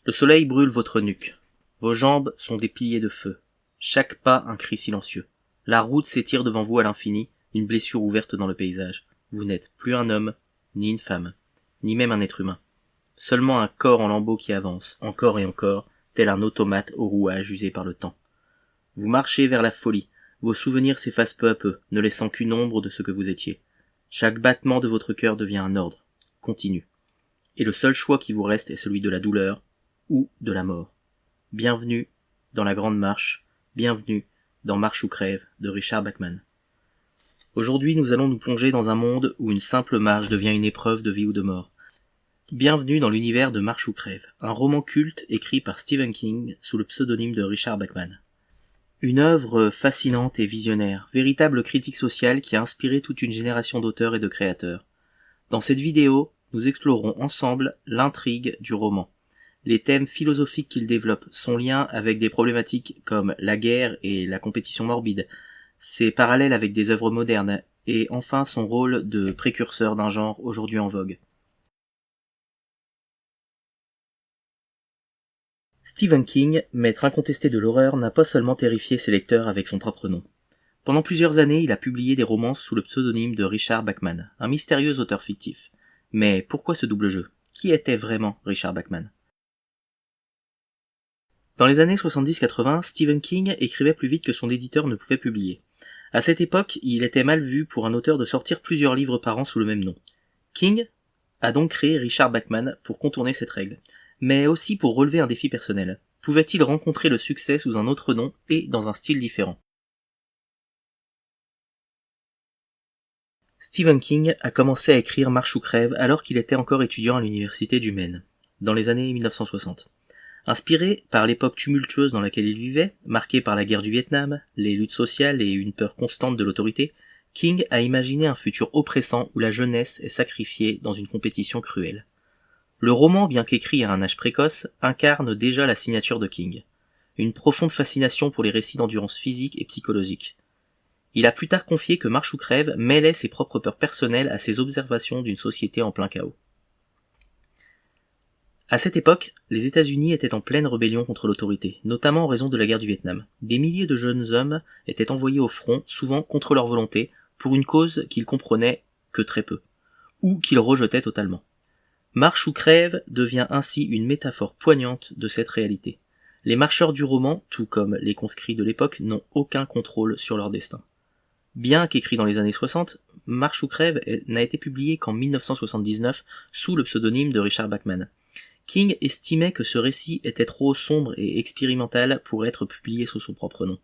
Le soleil brûle votre nuque. Vos jambes sont des piliers de feu. Chaque pas un cri silencieux. La route s'étire devant vous à l'infini, une blessure ouverte dans le paysage. Vous n'êtes plus un homme, ni une femme, ni même un être humain. Seulement un corps en lambeaux qui avance, encore et encore, tel un automate au rouage usé par le temps. Vous marchez vers la folie. Vos souvenirs s'effacent peu à peu, ne laissant qu'une ombre de ce que vous étiez. Chaque battement de votre cœur devient un ordre, continu. Et le seul choix qui vous reste est celui de la douleur ou de la mort. Bienvenue dans la Grande Marche, bienvenue dans Marche ou Crève de Richard Bachman. Aujourd'hui, nous allons nous plonger dans un monde où une simple marche devient une épreuve de vie ou de mort. Bienvenue dans l'univers de Marche ou Crève, un roman culte écrit par Stephen King sous le pseudonyme de Richard Bachman. Une œuvre fascinante et visionnaire, véritable critique sociale qui a inspiré toute une génération d'auteurs et de créateurs. Dans cette vidéo, nous explorerons ensemble l'intrigue du roman, les thèmes philosophiques qu'il développe, son lien avec des problématiques comme la guerre et la compétition morbide, ses parallèles avec des œuvres modernes, et enfin son rôle de précurseur d'un genre aujourd'hui en vogue. Stephen King, maître incontesté de l'horreur, n'a pas seulement terrifié ses lecteurs avec son propre nom. Pendant plusieurs années, il a publié des romances sous le pseudonyme de Richard Bachman, un mystérieux auteur fictif. Mais pourquoi ce double jeu ? Qui était vraiment Richard Bachman ? Dans les années 70-80, Stephen King écrivait plus vite que son éditeur ne pouvait publier. À cette époque, il était mal vu pour un auteur de sortir plusieurs livres par an sous le même nom. King a donc créé Richard Bachman pour contourner cette règle, mais aussi pour relever un défi personnel. Pouvait-il rencontrer le succès sous un autre nom et dans un style différent ? Stephen King a commencé à écrire Marche ou Crève alors qu'il était encore étudiant à l'université du Maine, dans les années 1960. Inspiré par l'époque tumultueuse dans laquelle il vivait, marquée par la guerre du Vietnam, les luttes sociales et une peur constante de l'autorité, King a imaginé un futur oppressant où la jeunesse est sacrifiée dans une compétition cruelle. Le roman, bien qu'écrit à un âge précoce, incarne déjà la signature de King. Une profonde fascination pour les récits d'endurance physique et psychologique. Il a plus tard confié que Marche ou Crève mêlait ses propres peurs personnelles à ses observations d'une société en plein chaos. À cette époque, les États-Unis étaient en pleine rébellion contre l'autorité, notamment en raison de la guerre du Vietnam. Des milliers de jeunes hommes étaient envoyés au front, souvent contre leur volonté, pour une cause qu'ils comprenaient que très peu, ou qu'ils rejetaient totalement. Marche ou Crève devient ainsi une métaphore poignante de cette réalité. Les marcheurs du roman, tout comme les conscrits de l'époque, n'ont aucun contrôle sur leur destin. Bien qu'écrit dans les années 60, Marche ou Crève n'a été publié qu'en 1979 sous le pseudonyme de Richard Bachman. King estimait que ce récit était trop sombre et expérimental pour être publié sous son propre nom.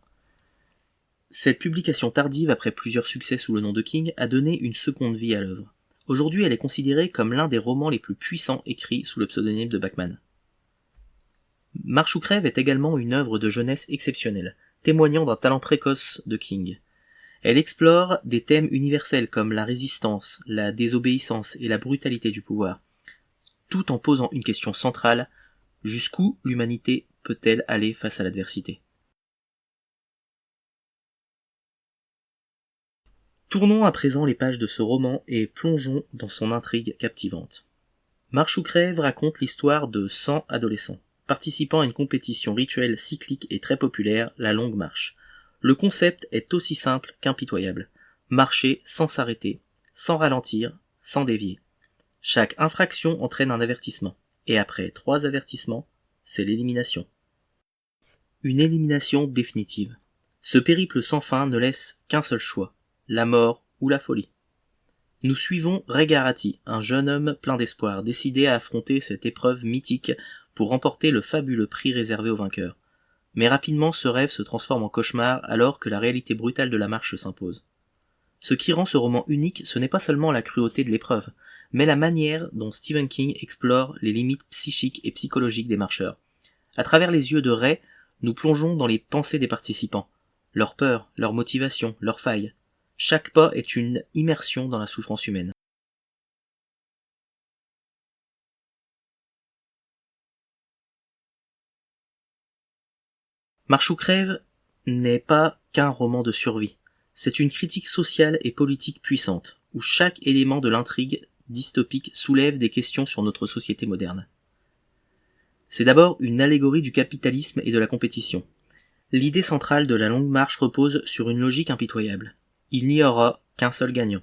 Cette publication tardive, après plusieurs succès sous le nom de King, a donné une seconde vie à l'œuvre. Aujourd'hui, elle est considérée comme l'un des romans les plus puissants écrits sous le pseudonyme de Bachman. Marche ou Crève est également une œuvre de jeunesse exceptionnelle, témoignant d'un talent précoce de King. Elle explore des thèmes universels comme la résistance, la désobéissance et la brutalité du pouvoir, tout en posant une question centrale, jusqu'où l'humanité peut-elle aller face à l'adversité ? Tournons à présent les pages de ce roman et plongeons dans son intrigue captivante. Marche ou Crève raconte l'histoire de 100 adolescents, participant à une compétition rituelle cyclique et très populaire, la Longue Marche. Le concept est aussi simple qu'impitoyable. Marcher sans s'arrêter, sans ralentir, sans dévier. Chaque infraction entraîne un avertissement, et après 3 avertissements, c'est l'élimination. Une élimination définitive. Ce périple sans fin ne laisse qu'un seul choix, la mort ou la folie. Nous suivons Ray Garaty, un jeune homme plein d'espoir, décidé à affronter cette épreuve mythique pour remporter le fabuleux prix réservé aux vainqueurs. Mais rapidement ce rêve se transforme en cauchemar alors que la réalité brutale de la marche s'impose. Ce qui rend ce roman unique, ce n'est pas seulement la cruauté de l'épreuve, mais la manière dont Stephen King explore les limites psychiques et psychologiques des marcheurs. À travers les yeux de Ray, nous plongeons dans les pensées des participants, leurs peurs, leurs motivations, leurs failles. Chaque pas est une immersion dans la souffrance humaine. Marche ou Crève n'est pas qu'un roman de survie. C'est une critique sociale et politique puissante, où chaque élément de l'intrigue dystopique soulève des questions sur notre société moderne. C'est d'abord une allégorie du capitalisme et de la compétition. L'idée centrale de la longue marche repose sur une logique impitoyable. Il n'y aura qu'un seul gagnant.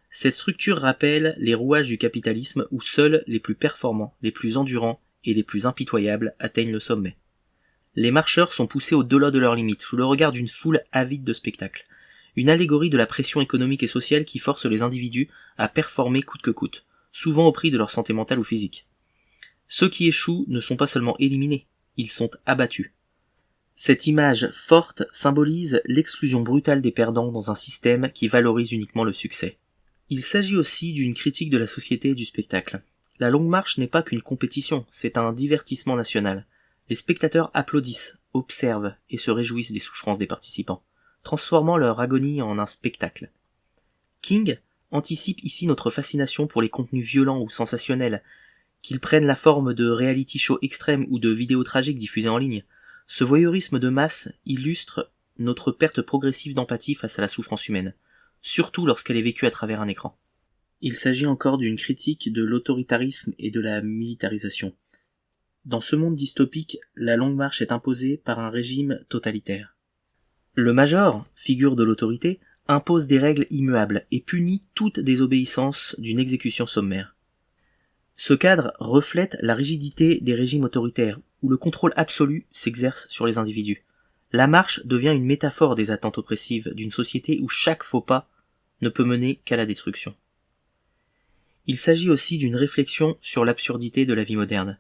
Cette structure rappelle les rouages du capitalisme où seuls les plus performants, les plus endurants et les plus impitoyables atteignent le sommet. Les marcheurs sont poussés au-delà de leurs limites, sous le regard d'une foule avide de spectacles. Une allégorie de la pression économique et sociale qui force les individus à performer coûte que coûte, souvent au prix de leur santé mentale ou physique. Ceux qui échouent ne sont pas seulement éliminés, ils sont abattus. Cette image forte symbolise l'exclusion brutale des perdants dans un système qui valorise uniquement le succès. Il s'agit aussi d'une critique de la société et du spectacle. La longue marche n'est pas qu'une compétition, c'est un divertissement national. Les spectateurs applaudissent, observent et se réjouissent des souffrances des participants, transformant leur agonie en un spectacle. King anticipe ici notre fascination pour les contenus violents ou sensationnels, qu'ils prennent la forme de reality shows extrêmes ou de vidéos tragiques diffusées en ligne. Ce voyeurisme de masse illustre notre perte progressive d'empathie face à la souffrance humaine, surtout lorsqu'elle est vécue à travers un écran. Il s'agit encore d'une critique de l'autoritarisme et de la militarisation. Dans ce monde dystopique, la longue marche est imposée par un régime totalitaire. Le major, figure de l'autorité, impose des règles immuables et punit toute désobéissance d'une exécution sommaire. Ce cadre reflète la rigidité des régimes autoritaires, où le contrôle absolu s'exerce sur les individus. La marche devient une métaphore des attentes oppressives d'une société où chaque faux pas ne peut mener qu'à la destruction. Il s'agit aussi d'une réflexion sur l'absurdité de la vie moderne.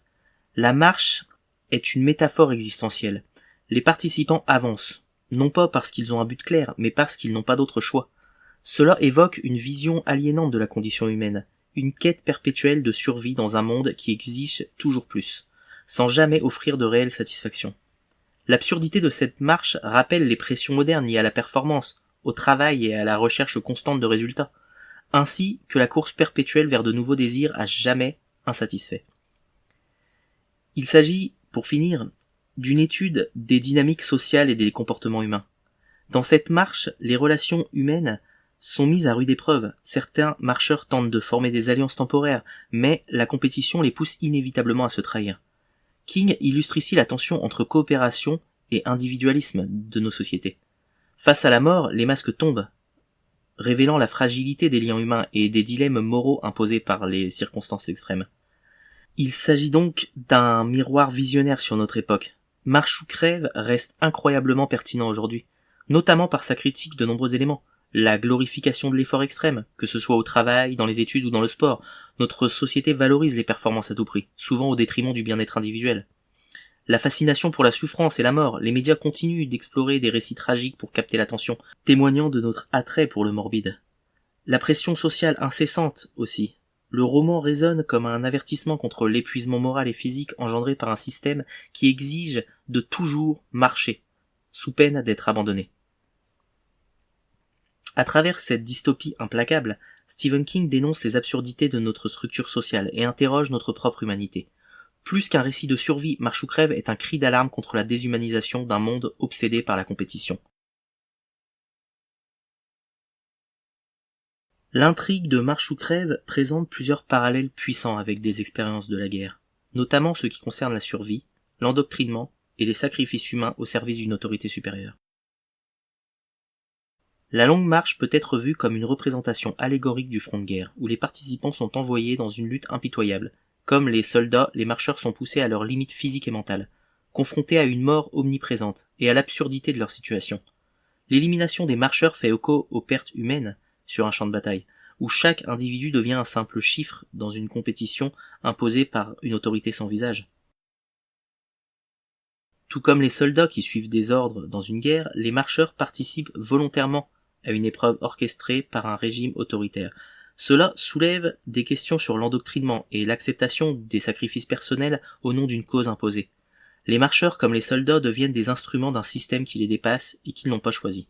La marche est une métaphore existentielle. Les participants avancent, non pas parce qu'ils ont un but clair, mais parce qu'ils n'ont pas d'autre choix. Cela évoque une vision aliénante de la condition humaine, une quête perpétuelle de survie dans un monde qui exige toujours plus, sans jamais offrir de réelle satisfaction. L'absurdité de cette marche rappelle les pressions modernes liées à la performance, au travail et à la recherche constante de résultats, ainsi que la course perpétuelle vers de nouveaux désirs à jamais insatisfaits. Il s'agit, pour finir, d'une étude des dynamiques sociales et des comportements humains. Dans cette marche, les relations humaines sont mises à rude épreuve. Certains marcheurs tentent de former des alliances temporaires, mais la compétition les pousse inévitablement à se trahir. King illustre ici la tension entre coopération et individualisme de nos sociétés. Face à la mort, les masques tombent, révélant la fragilité des liens humains et des dilemmes moraux imposés par les circonstances extrêmes. Il s'agit donc d'un miroir visionnaire sur notre époque. Marche ou crève reste incroyablement pertinent aujourd'hui, notamment par sa critique de nombreux éléments. La glorification de l'effort extrême, que ce soit au travail, dans les études ou dans le sport. Notre société valorise les performances à tout prix, souvent au détriment du bien-être individuel. La fascination pour la souffrance et la mort, les médias continuent d'explorer des récits tragiques pour capter l'attention, témoignant de notre attrait pour le morbide. La pression sociale incessante aussi. Le roman résonne comme un avertissement contre l'épuisement moral et physique engendré par un système qui exige de toujours marcher, sous peine d'être abandonné. À travers cette dystopie implacable, Stephen King dénonce les absurdités de notre structure sociale et interroge notre propre humanité. Plus qu'un récit de survie, Marche ou crève est un cri d'alarme contre la déshumanisation d'un monde obsédé par la compétition. L'intrigue de Marche ou crève présente plusieurs parallèles puissants avec des expériences de la guerre, notamment ceux qui concernent la survie, l'endoctrinement et les sacrifices humains au service d'une autorité supérieure. La longue marche peut être vue comme une représentation allégorique du front de guerre, où les participants sont envoyés dans une lutte impitoyable. Comme les soldats, les marcheurs sont poussés à leurs limites physiques et mentales, confrontés à une mort omniprésente et à l'absurdité de leur situation. L'élimination des marcheurs fait écho aux pertes humaines sur un champ de bataille, où chaque individu devient un simple chiffre dans une compétition imposée par une autorité sans visage. Tout comme les soldats qui suivent des ordres dans une guerre, les marcheurs participent volontairement à une épreuve orchestrée par un régime autoritaire. Cela soulève des questions sur l'endoctrinement et l'acceptation des sacrifices personnels au nom d'une cause imposée. Les marcheurs, comme les soldats, deviennent des instruments d'un système qui les dépasse et qu'ils n'ont pas choisi.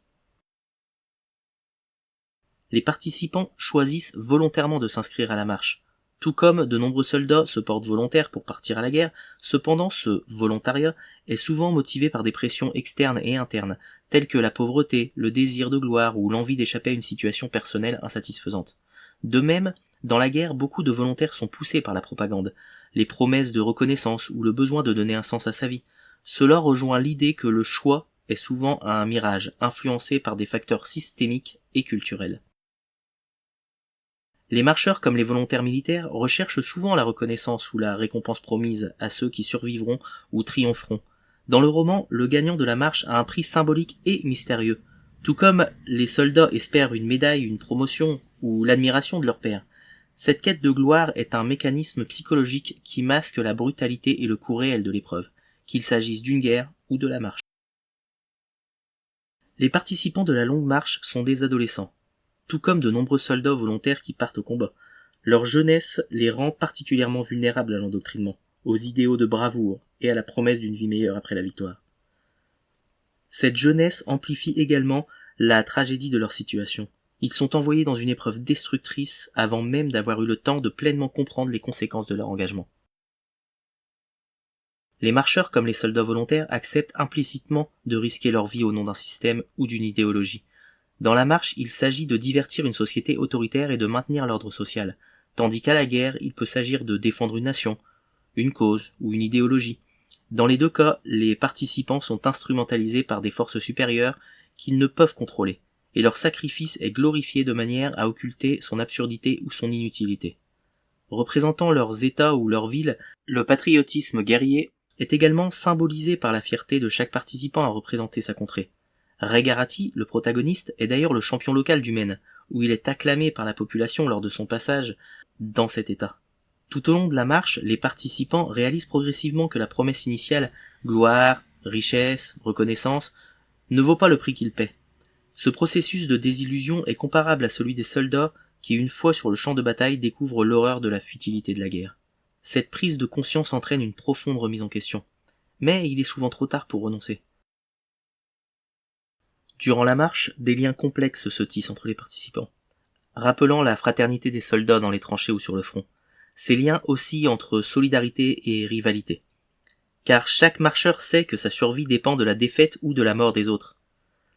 Les participants choisissent volontairement de s'inscrire à la marche. Tout comme de nombreux soldats se portent volontaires pour partir à la guerre, cependant ce volontariat est souvent motivé par des pressions externes et internes, telles que la pauvreté, le désir de gloire ou l'envie d'échapper à une situation personnelle insatisfaisante. De même, dans la guerre, beaucoup de volontaires sont poussés par la propagande. les promesses de reconnaissance ou le besoin de donner un sens à sa vie. Cela rejoint l'idée que le choix est souvent un mirage, influencé par des facteurs systémiques et culturels. Les marcheurs comme les volontaires militaires recherchent souvent la reconnaissance ou la récompense promise à ceux qui survivront ou triompheront. Dans le roman, le gagnant de la marche a un prix symbolique et mystérieux, tout comme les soldats espèrent une médaille, une promotion ou l'admiration de leur père. Cette quête de gloire est un mécanisme psychologique qui masque la brutalité et le coût réel de l'épreuve, qu'il s'agisse d'une guerre ou de la marche. Les participants de la longue marche sont des adolescents, tout comme de nombreux soldats volontaires qui partent au combat. Leur jeunesse les rend particulièrement vulnérables à l'endoctrinement, aux idéaux de bravoure et à la promesse d'une vie meilleure après la victoire. Cette jeunesse amplifie également la tragédie de leur situation. Ils sont envoyés dans une épreuve destructrice avant même d'avoir eu le temps de pleinement comprendre les conséquences de leur engagement. Les marcheurs comme les soldats volontaires acceptent implicitement de risquer leur vie au nom d'un système ou d'une idéologie. Dans la marche, il s'agit de divertir une société autoritaire et de maintenir l'ordre social, tandis qu'à la guerre, il peut s'agir de défendre une nation, une cause ou une idéologie. Dans les deux cas, les participants sont instrumentalisés par des forces supérieures qu'ils ne peuvent contrôler, et leur sacrifice est glorifié de manière à occulter son absurdité ou son inutilité. Représentant leurs États ou leurs villes, le patriotisme guerrier est également symbolisé par la fierté de chaque participant à représenter sa contrée. Regarati, le protagoniste, est d'ailleurs le champion local du Maine, où il est acclamé par la population lors de son passage dans cet état. Tout au long de la marche, les participants réalisent progressivement que la promesse initiale, gloire, richesse, reconnaissance, ne vaut pas le prix qu'ils paient. Ce processus de désillusion est comparable à celui des soldats qui, une fois sur le champ de bataille, découvrent l'horreur de la futilité de la guerre. Cette prise de conscience entraîne une profonde remise en question. Mais il est souvent trop tard pour renoncer. Durant la marche, des liens complexes se tissent entre les participants, rappelant la fraternité des soldats dans les tranchées ou sur le front. Ces liens oscillent entre solidarité et rivalité. Car chaque marcheur sait que sa survie dépend de la défaite ou de la mort des autres.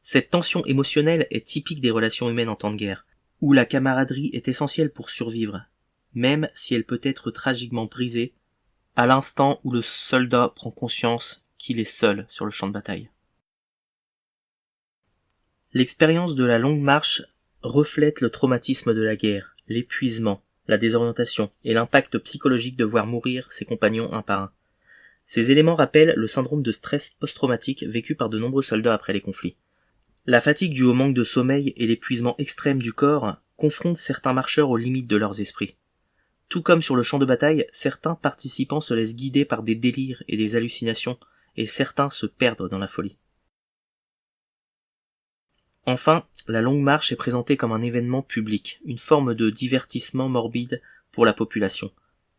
Cette tension émotionnelle est typique des relations humaines en temps de guerre, où la camaraderie est essentielle pour survivre, même si elle peut être tragiquement brisée à l'instant où le soldat prend conscience qu'il est seul sur le champ de bataille. L'expérience de la longue marche reflète le traumatisme de la guerre, l'épuisement, la désorientation et l'impact psychologique de voir mourir ses compagnons un par un. Ces éléments rappellent le syndrome de stress post-traumatique vécu par de nombreux soldats après les conflits. La fatigue due au manque de sommeil et l'épuisement extrême du corps confrontent certains marcheurs aux limites de leurs esprits. Tout comme sur le champ de bataille, certains participants se laissent guider par des délires et des hallucinations, et certains se perdent dans la folie. Enfin, la longue marche est présentée comme un événement public, une forme de divertissement morbide pour la population.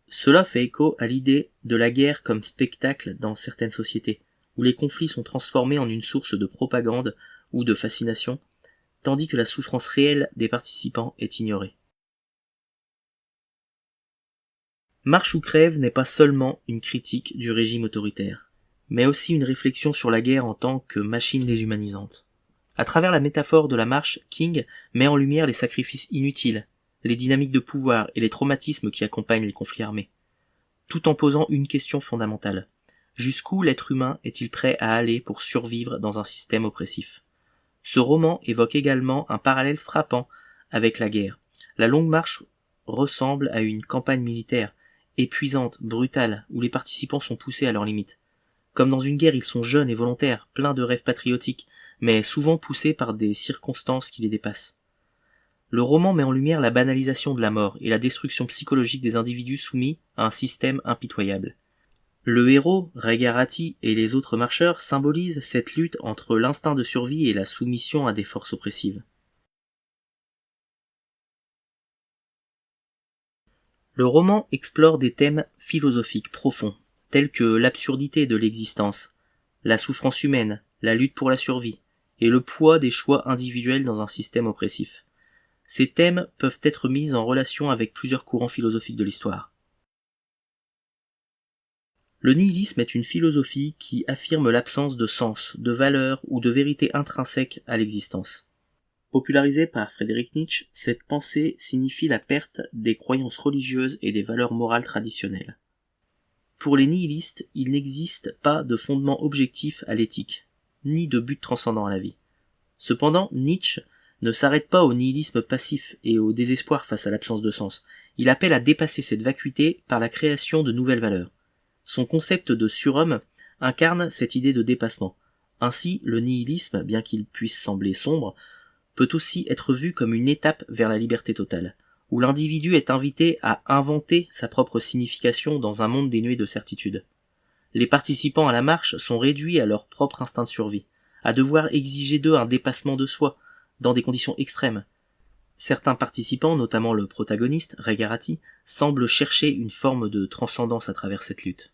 Cela fait écho à l'idée de la guerre comme spectacle dans certaines sociétés, où les conflits sont transformés en une source de propagande ou de fascination, tandis que la souffrance réelle des participants est ignorée. Marche ou crève n'est pas seulement une critique du régime autoritaire, mais aussi une réflexion sur la guerre en tant que machine déshumanisante. À travers la métaphore de la marche, King met en lumière les sacrifices inutiles, les dynamiques de pouvoir et les traumatismes qui accompagnent les conflits armés, tout en posant une question fondamentale. Jusqu'où l'être humain est-il prêt à aller pour survivre dans un système oppressif ? Ce roman évoque également un parallèle frappant avec la guerre. La longue marche ressemble à une campagne militaire, épuisante, brutale, où les participants sont poussés à leurs limites. Comme dans une guerre, ils sont jeunes et volontaires, pleins de rêves patriotiques, mais souvent poussés par des circonstances qui les dépassent. Le roman met en lumière la banalisation de la mort et la destruction psychologique des individus soumis à un système impitoyable. Le héros, Regarati, et les autres marcheurs symbolisent cette lutte entre l'instinct de survie et la soumission à des forces oppressives. Le roman explore des thèmes philosophiques profonds, tels que l'absurdité de l'existence, la souffrance humaine, la lutte pour la survie, et le poids des choix individuels dans un système oppressif. Ces thèmes peuvent être mis en relation avec plusieurs courants philosophiques de l'histoire. Le nihilisme est une philosophie qui affirme l'absence de sens, de valeur ou de vérité intrinsèque à l'existence. Popularisée par Friedrich Nietzsche, cette pensée signifie la perte des croyances religieuses et des valeurs morales traditionnelles. Pour les nihilistes, il n'existe pas de fondement objectif à l'éthique, ni de but transcendant à la vie. Cependant, Nietzsche ne s'arrête pas au nihilisme passif et au désespoir face à l'absence de sens. Il appelle à dépasser cette vacuité par la création de nouvelles valeurs. Son concept de surhomme incarne cette idée de dépassement. Ainsi, le nihilisme, bien qu'il puisse sembler sombre, peut aussi être vu comme une étape vers la liberté totale, où l'individu est invité à inventer sa propre signification dans un monde dénué de certitude. Les participants à la marche sont réduits à leur propre instinct de survie, à devoir exiger d'eux un dépassement de soi, dans des conditions extrêmes. Certains participants, notamment le protagoniste, Regarati, semblent chercher une forme de transcendance à travers cette lutte.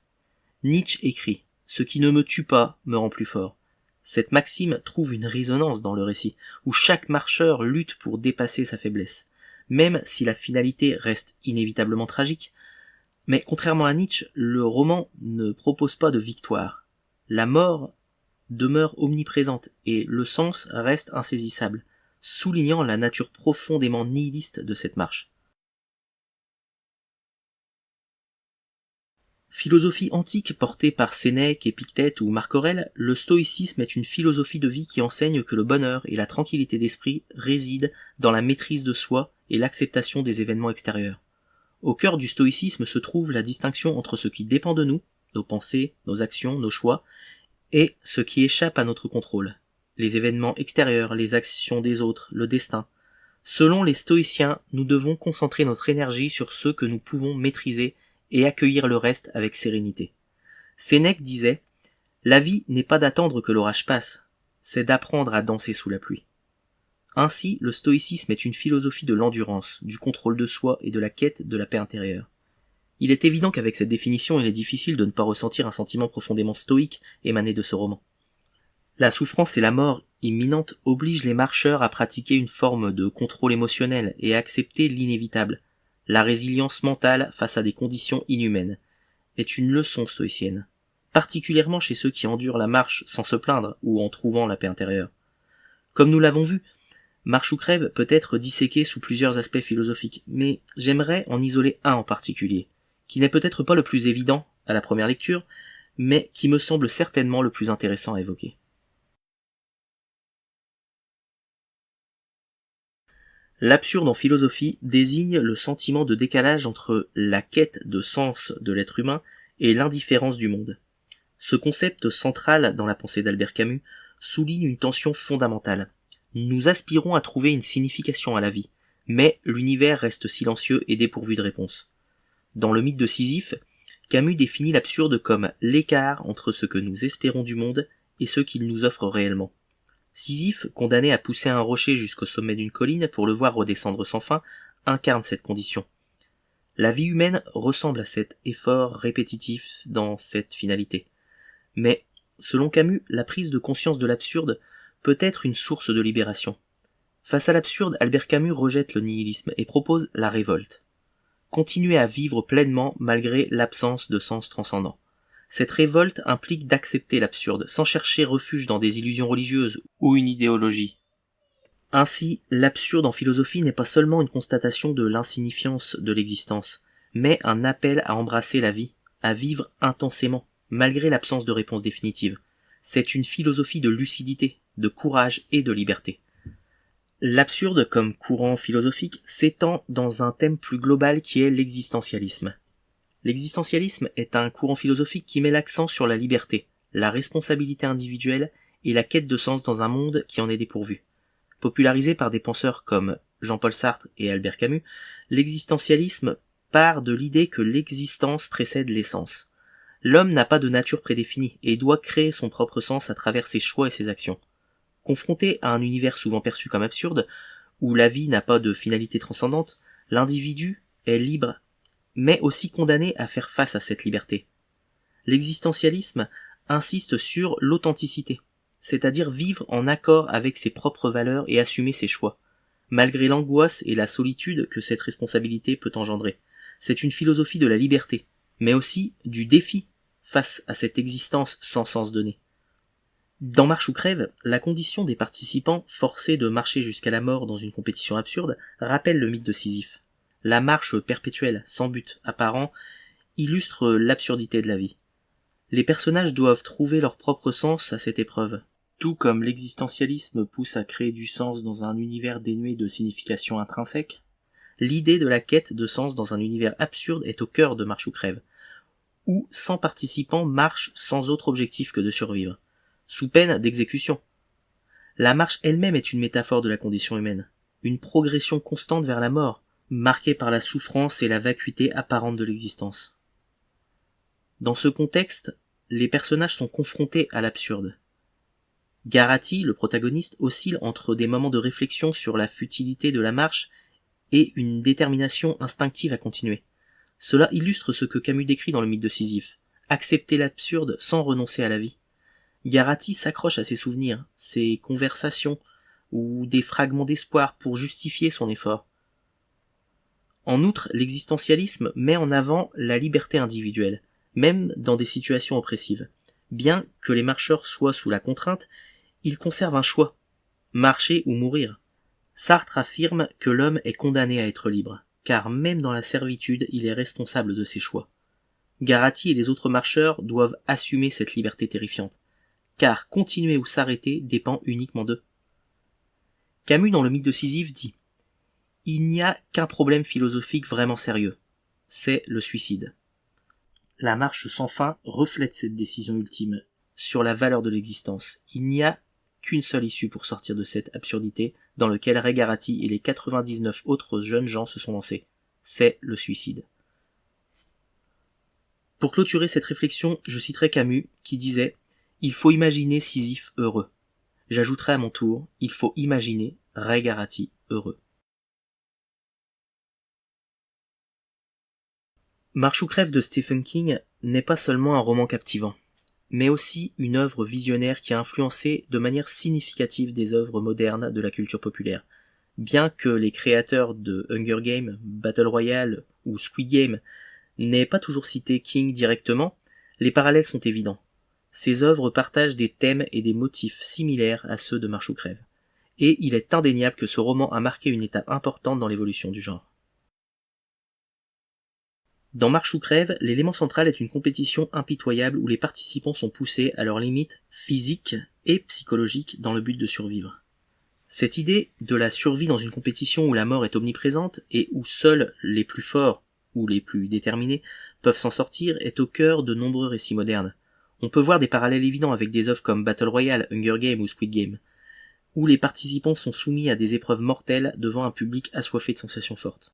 Nietzsche écrit « Ce qui ne me tue pas me rend plus fort ». Cette maxime trouve une résonance dans le récit, où chaque marcheur lutte pour dépasser sa faiblesse, même si la finalité reste inévitablement tragique. Mais contrairement à Nietzsche, le roman ne propose pas de victoire. La mort demeure omniprésente et le sens reste insaisissable, soulignant la nature profondément nihiliste de cette marche. Philosophie antique portée par Sénèque, Épictète ou Marc Aurèle, le stoïcisme est une philosophie de vie qui enseigne que le bonheur et la tranquillité d'esprit résident dans la maîtrise de soi et l'acceptation des événements extérieurs. Au cœur du stoïcisme se trouve la distinction entre ce qui dépend de nous, nos pensées, nos actions, nos choix, et ce qui échappe à notre contrôle, les événements extérieurs, les actions des autres, le destin. Selon les stoïciens, nous devons concentrer notre énergie sur ce que nous pouvons maîtriser et accueillir le reste avec sérénité. Sénèque disait « La vie n'est pas d'attendre que l'orage passe, c'est d'apprendre à danser sous la pluie ». Ainsi, le stoïcisme est une philosophie de l'endurance, du contrôle de soi et de la quête de la paix intérieure. Il est évident qu'avec cette définition, il est difficile de ne pas ressentir un sentiment profondément stoïque émané de ce roman. La souffrance et la mort imminente obligent les marcheurs à pratiquer une forme de contrôle émotionnel et à accepter l'inévitable. La résilience mentale face à des conditions inhumaines est une leçon stoïcienne, particulièrement chez ceux qui endurent la marche sans se plaindre ou en trouvant la paix intérieure. Comme nous l'avons vu, Marche ou crève peut être disséqué sous plusieurs aspects philosophiques, mais j'aimerais en isoler un en particulier, qui n'est peut-être pas le plus évident à la première lecture, mais qui me semble certainement le plus intéressant à évoquer. L'absurde en philosophie désigne le sentiment de décalage entre la quête de sens de l'être humain et l'indifférence du monde. Ce concept central dans la pensée d'Albert Camus souligne une tension fondamentale. Nous aspirons à trouver une signification à la vie, mais l'univers reste silencieux et dépourvu de réponse. Dans le mythe de Sisyphe, Camus définit l'absurde comme l'écart entre ce que nous espérons du monde et ce qu'il nous offre réellement. Sisyphe, condamné à pousser un rocher jusqu'au sommet d'une colline pour le voir redescendre sans fin, incarne cette condition. La vie humaine ressemble à cet effort répétitif dans cette finalité. Mais, selon Camus, la prise de conscience de l'absurde peut être une source de libération. Face à l'absurde, Albert Camus rejette le nihilisme et propose la révolte. Continuer à vivre pleinement malgré l'absence de sens transcendant. Cette révolte implique d'accepter l'absurde, sans chercher refuge dans des illusions religieuses ou une idéologie. Ainsi, l'absurde en philosophie n'est pas seulement une constatation de l'insignifiance de l'existence, mais un appel à embrasser la vie, à vivre intensément, malgré l'absence de réponse définitive. C'est une philosophie de lucidité, de courage et de liberté. L'absurde, comme courant philosophique, s'étend dans un thème plus global qui est l'existentialisme. L'existentialisme est un courant philosophique qui met l'accent sur la liberté, la responsabilité individuelle et la quête de sens dans un monde qui en est dépourvu. Popularisé par des penseurs comme Jean-Paul Sartre et Albert Camus, l'existentialisme part de l'idée que l'existence précède l'essence. L'homme n'a pas de nature prédéfinie et doit créer son propre sens à travers ses choix et ses actions. Confronté à un univers souvent perçu comme absurde, où la vie n'a pas de finalité transcendante, l'individu est libre, mais aussi condamné à faire face à cette liberté. L'existentialisme insiste sur l'authenticité, c'est-à-dire vivre en accord avec ses propres valeurs et assumer ses choix, malgré l'angoisse et la solitude que cette responsabilité peut engendrer. C'est une philosophie de la liberté, mais aussi du défi face à cette existence sans sens donné. Dans Marche ou crève, la condition des participants forcés de marcher jusqu'à la mort dans une compétition absurde rappelle le mythe de Sisyphe. La marche perpétuelle, sans but apparent, illustre l'absurdité de la vie. Les personnages doivent trouver leur propre sens à cette épreuve. Tout comme l'existentialisme pousse à créer du sens dans un univers dénué de signification intrinsèque, l'idée de la quête de sens dans un univers absurde est au cœur de Marche ou crève, où 100 participants marchent sans autre objectif que de survivre, sous peine d'exécution. La marche elle-même est une métaphore de la condition humaine, une progression constante vers la mort, marquée par la souffrance et la vacuité apparente de l'existence. Dans ce contexte, les personnages sont confrontés à l'absurde. Garati, le protagoniste, oscille entre des moments de réflexion sur la futilité de la marche et une détermination instinctive à continuer. Cela illustre ce que Camus décrit dans le mythe de Sisyphe, accepter l'absurde sans renoncer à la vie. Garati s'accroche à ses souvenirs, ses conversations, ou des fragments d'espoir pour justifier son effort. En outre, l'existentialisme met en avant la liberté individuelle, même dans des situations oppressives. Bien que les marcheurs soient sous la contrainte, ils conservent un choix, marcher ou mourir. Sartre affirme que l'homme est condamné à être libre, car même dans la servitude, il est responsable de ses choix. Garati et les autres marcheurs doivent assumer cette liberté terrifiante, car continuer ou s'arrêter dépend uniquement d'eux. Camus, dans le mythe de Sisyphe, dit « Il n'y a qu'un problème philosophique vraiment sérieux, c'est le suicide. » La marche sans fin reflète cette décision ultime sur la valeur de l'existence. Il n'y a qu'une seule issue pour sortir de cette absurdité dans laquelle Ray Garati et les 99 autres jeunes gens se sont lancés. C'est le suicide. Pour clôturer cette réflexion, je citerai Camus qui disait « Il faut imaginer Sisyphe heureux ». J'ajouterai à mon tour « Il faut imaginer Ray Garati heureux ». Marche ou crève de Stephen King n'est pas seulement un roman captivant, mais aussi une œuvre visionnaire qui a influencé de manière significative des œuvres modernes de la culture populaire. Bien que les créateurs de Hunger Games, Battle Royale ou Squid Game n'aient pas toujours cité King directement, les parallèles sont évidents. Ces œuvres partagent des thèmes et des motifs similaires à ceux de Marche ou crève. Et il est indéniable que ce roman a marqué une étape importante dans l'évolution du genre. Dans Marche ou crève, l'élément central est une compétition impitoyable où les participants sont poussés à leurs limites physiques et psychologiques dans le but de survivre. Cette idée de la survie dans une compétition où la mort est omniprésente et où seuls les plus forts ou les plus déterminés peuvent s'en sortir est au cœur de nombreux récits modernes. On peut voir des parallèles évidents avec des œuvres comme Battle Royale, Hunger Games ou Squid Game, où les participants sont soumis à des épreuves mortelles devant un public assoiffé de sensations fortes.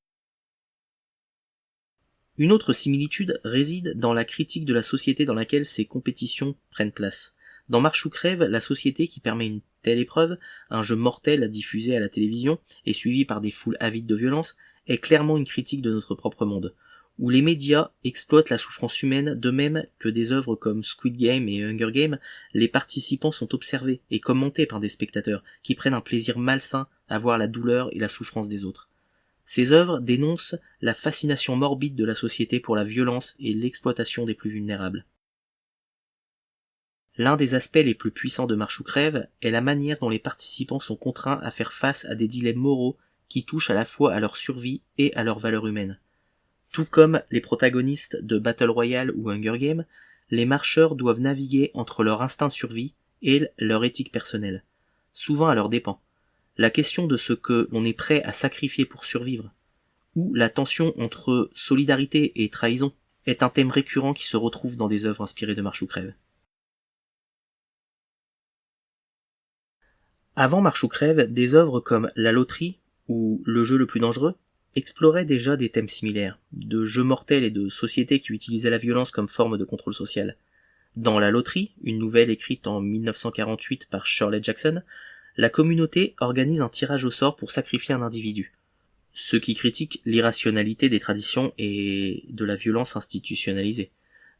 Une autre similitude réside dans la critique de la société dans laquelle ces compétitions prennent place. Dans Marche ou crève, la société qui permet une telle épreuve, un jeu mortel diffusé à la télévision et suivi par des foules avides de violence, est clairement une critique de notre propre monde, où les médias exploitent la souffrance humaine de même que des œuvres comme Squid Game et Hunger Games, les participants sont observés et commentés par des spectateurs qui prennent un plaisir malsain à voir la douleur et la souffrance des autres. Ces œuvres dénoncent la fascination morbide de la société pour la violence et l'exploitation des plus vulnérables. L'un des aspects les plus puissants de Marche ou crève est la manière dont les participants sont contraints à faire face à des dilemmes moraux qui touchent à la fois à leur survie et à leur valeur humaine. Tout comme les protagonistes de Battle Royale ou Hunger Games, les marcheurs doivent naviguer entre leur instinct de survie et leur éthique personnelle, souvent à leurs dépens. La question de ce que l'on est prêt à sacrifier pour survivre, ou la tension entre solidarité et trahison, est un thème récurrent qui se retrouve dans des œuvres inspirées de Marche ou crève. Avant Marche ou crève, des œuvres comme La loterie ou Le jeu le plus dangereux exploraient déjà des thèmes similaires, de jeux mortels et de sociétés qui utilisaient la violence comme forme de contrôle social. Dans La loterie, une nouvelle écrite en 1948 par Shirley Jackson, la communauté organise un tirage au sort pour sacrifier un individu, ce qui critique l'irrationalité des traditions et de la violence institutionnalisée.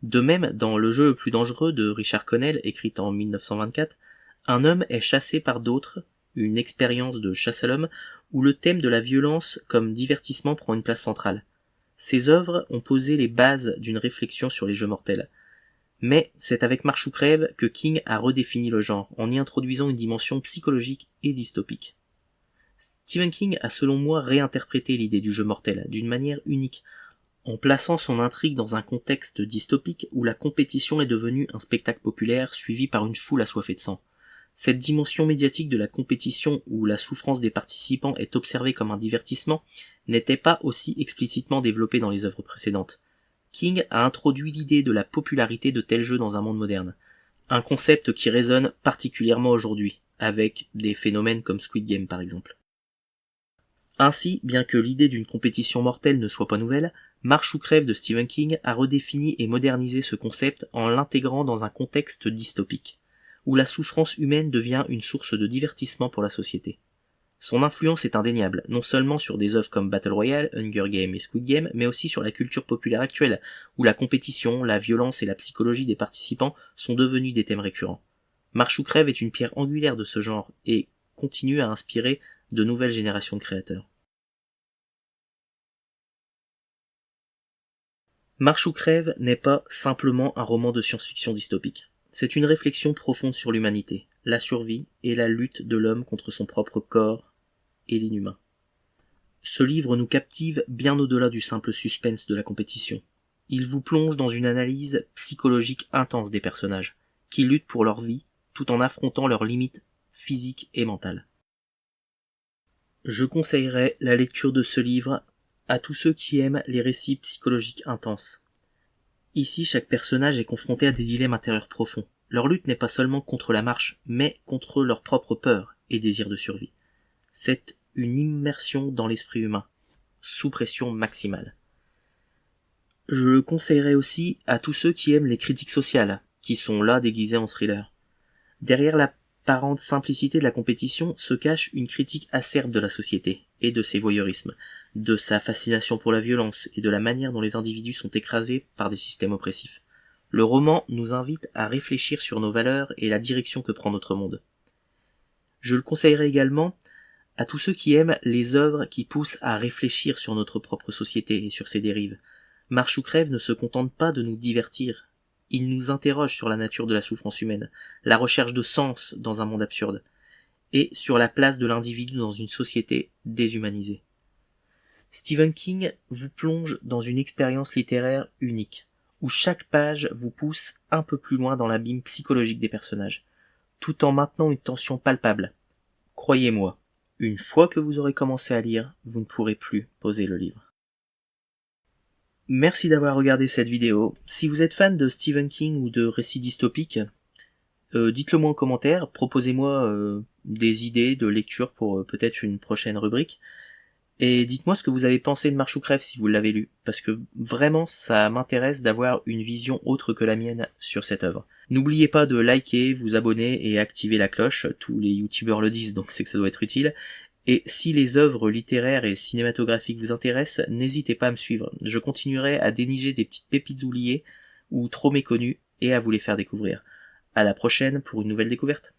De même, dans Le jeu le plus dangereux de Richard Connell, écrite en 1924, un homme est chassé par d'autres, une expérience de chasse à l'homme, où le thème de la violence comme divertissement prend une place centrale. Ces œuvres ont posé les bases d'une réflexion sur les jeux mortels. Mais c'est avec Marche ou crève que King a redéfini le genre, en y introduisant une dimension psychologique et dystopique. Stephen King a selon moi réinterprété l'idée du jeu mortel d'une manière unique, en plaçant son intrigue dans un contexte dystopique où la compétition est devenue un spectacle populaire suivi par une foule assoiffée de sang. Cette dimension médiatique de la compétition où la souffrance des participants est observée comme un divertissement n'était pas aussi explicitement développée dans les œuvres précédentes. King a introduit l'idée de la popularité de tels jeux dans un monde moderne, un concept qui résonne particulièrement aujourd'hui, avec des phénomènes comme Squid Game par exemple. Ainsi, bien que l'idée d'une compétition mortelle ne soit pas nouvelle, Marche ou crève de Stephen King a redéfini et modernisé ce concept en l'intégrant dans un contexte dystopique, où la souffrance humaine devient une source de divertissement pour la société. Son influence est indéniable, non seulement sur des œuvres comme Battle Royale, Hunger Games et Squid Game, mais aussi sur la culture populaire actuelle, où la compétition, la violence et la psychologie des participants sont devenus des thèmes récurrents. Marche ou crève est une pierre angulaire de ce genre et continue à inspirer de nouvelles générations de créateurs. Marche ou crève n'est pas simplement un roman de science-fiction dystopique. C'est une réflexion profonde sur l'humanité, la survie et la lutte de l'homme contre son propre corps et l'inhumain. Ce livre nous captive bien au-delà du simple suspense de la compétition. Il vous plonge dans une analyse psychologique intense des personnages, qui luttent pour leur vie tout en affrontant leurs limites physiques et mentales. Je conseillerais la lecture de ce livre à tous ceux qui aiment les récits psychologiques intenses. Ici, chaque personnage est confronté à des dilemmes intérieurs profonds. Leur lutte n'est pas seulement contre la marche, mais contre leur propre peur et désir de survie. C'est une immersion dans l'esprit humain, sous pression maximale. Je le conseillerais aussi à tous ceux qui aiment les critiques sociales, qui sont là déguisées en thriller. Derrière l'apparente simplicité de la compétition se cache une critique acerbe de la société et de ses voyeurismes, de sa fascination pour la violence et de la manière dont les individus sont écrasés par des systèmes oppressifs. Le roman nous invite à réfléchir sur nos valeurs et la direction que prend notre monde. Je le conseillerais également à tous ceux qui aiment les œuvres qui poussent à réfléchir sur notre propre société et sur ses dérives. Marche ou crève ne se contente pas de nous divertir. Il nous interroge sur la nature de la souffrance humaine, la recherche de sens dans un monde absurde, et sur la place de l'individu dans une société déshumanisée. Stephen King vous plonge dans une expérience littéraire unique, où chaque page vous pousse un peu plus loin dans l'abîme psychologique des personnages, tout en maintenant une tension palpable. Croyez-moi, une fois que vous aurez commencé à lire, vous ne pourrez plus poser le livre. Merci d'avoir regardé cette vidéo. Si vous êtes fan de Stephen King ou de récits dystopiques, dites-le moi en commentaire, proposez-moi des idées de lecture pour peut-être une prochaine rubrique. Et dites-moi ce que vous avez pensé de Marche ou crève si vous l'avez lu, parce que vraiment ça m'intéresse d'avoir une vision autre que la mienne sur cette œuvre. N'oubliez pas de liker, vous abonner et activer la cloche, tous les youtubeurs le disent donc c'est que ça doit être utile. Et si les œuvres littéraires et cinématographiques vous intéressent, n'hésitez pas à me suivre. Je continuerai à dénicher des petites pépites oubliées ou trop méconnues et à vous les faire découvrir. À la prochaine pour une nouvelle découverte.